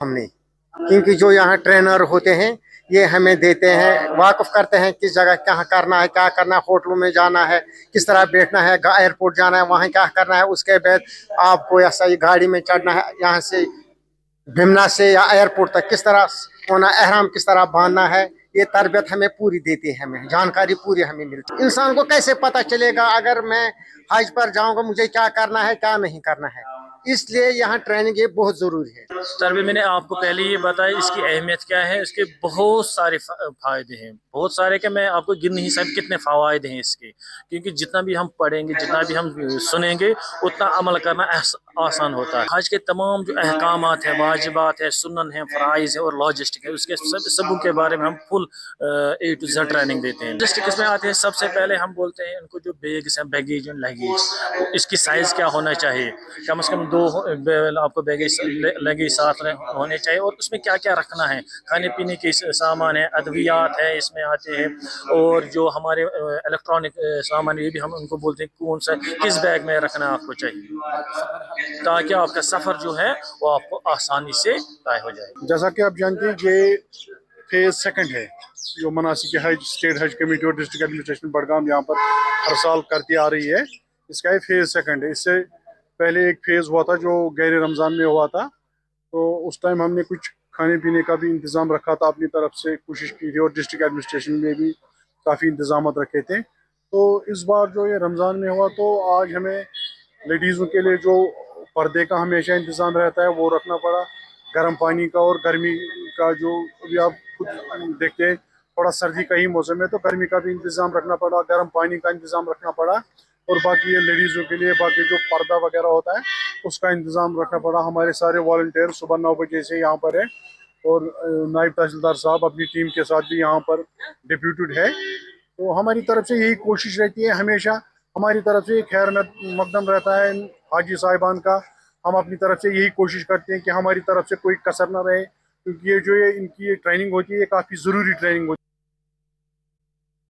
हमने, क्योंकि जो यहाँ ट्रेनर होते हैं ये हमें देते हैं, वाकफ करते हैं किस जगह क्या करना है, क्या करना है, होटलों में जाना है, किस तरह बैठना है, एयरपोर्ट जाना है वहाँ क्या करना है, उसके बाद आपको ऐसा ही गाड़ी में चढ़ना है यहाँ से बिमना से या एयरपोर्ट तक किस तरह होना, एहराम किस तरह बांधना है, ये तरबियत हमें पूरी देती है, हमें जानकारी पूरी हमें मिलती है। इंसान को कैसे पता चलेगा अगर मैं हज पर जाऊंगा मुझे क्या करना है क्या नहीं करना है, इसलिए यहाँ ट्रेनिंग ये बहुत ज़रूरी है। सर भी मैंने आपको पहले ये बताया इसकी अहमियत क्या है, इसके बहुत सारे फ़ायदे हैं, बहुत सारे कि मैं आपको गिन नहीं सकता कितने फ़वाद हैं इसके, क्योंकि जितना भी हम पढ़ेंगे जितना भी हम सुनेंगे उतना अमल करना आसान होता है। हज के तमाम जो अहकामात हैं, वाजिबात है, सुन्नन है, फ़राइज़ है और लॉजिस्टिक है, उसके सबों के बारे में हम full A to Z training देते हैं। लॉजिस्टिक इसमें आते हैं, सबसे पहले हम बोलते हैं इनको जो बैग्स हैं, बैगेज एंड लगेज, इसकी साइज़ क्या होना चाहिए, कम से कम 2 आपको बैगेज लगेज साथ होने चाहिए, और उसमें क्या क्या रखना है, खाने पीने के सामान है, अद्वियात है इसमें आते हैं, और जो हमारे इलेक्ट्रॉनिक सामान ये भी हम उनको बोलते हैं कौन सा किस बैग में रखना आपको चाहिए, ताकि आपका सफ़र जो है वो आपको आसानी से तय हो जाए। जैसा कि आप जानते हैं ये फेज़ सेकंड है जो मनासिक हज स्टेट हज कमेटी और डिस्ट्रिक्ट एडमिनिस्ट्रेशन बडगाम यहाँ पर हर साल करती आ रही है, इसका ये फेज़ सेकंड है। इससे पहले एक फेज़ हुआ था जो गैर रमज़ान में हुआ था, तो उस टाइम हमने कुछ खाने पीने का भी इंतज़ाम रखा था, अपनी तरफ से कोशिश की थी, और डिस्ट्रिक्ट एडमिनिस्ट्रेशन में भी काफ़ी इंतज़ाम रखे थे। तो इस बार जो ये रमज़ान में हुआ तो आज हमें लेडीज़ों के लिए जो पर्दे का हमेशा इंतज़ाम रहता है वो रखना पड़ा, गर्म पानी का, और गर्मी का जो अभी आप खुद देखते हैं थोड़ा सर्दी का ही मौसम है तो गर्मी का भी इंतज़ाम रखना पड़ा, गर्म पानी का इंतज़ाम रखना पड़ा, और बाकी ये लेडीज़ों के लिए बाकी जो पर्दा वगैरह होता है उसका इंतज़ाम रखना पड़ा। हमारे सारे वॉलंटियर सुबह 9 बजे से यहाँ पर है, और नायब तहसीलदार साहब अपनी टीम के साथ भी यहाँ पर डिप्यूटेड है। तो हमारी तरफ से यही कोशिश रहती है, हमेशा हमारी तरफ से खैर मकदम रहता है हाजी साहिबान का, हम अपनी तरफ से यही कोशिश करते हैं कि हमारी तरफ से कोई कसर ना रहे, क्योंकि ये जो ये इनकी ये ट्रेनिंग होती है ये काफ़ी ज़रूरी ट्रेनिंग होती है।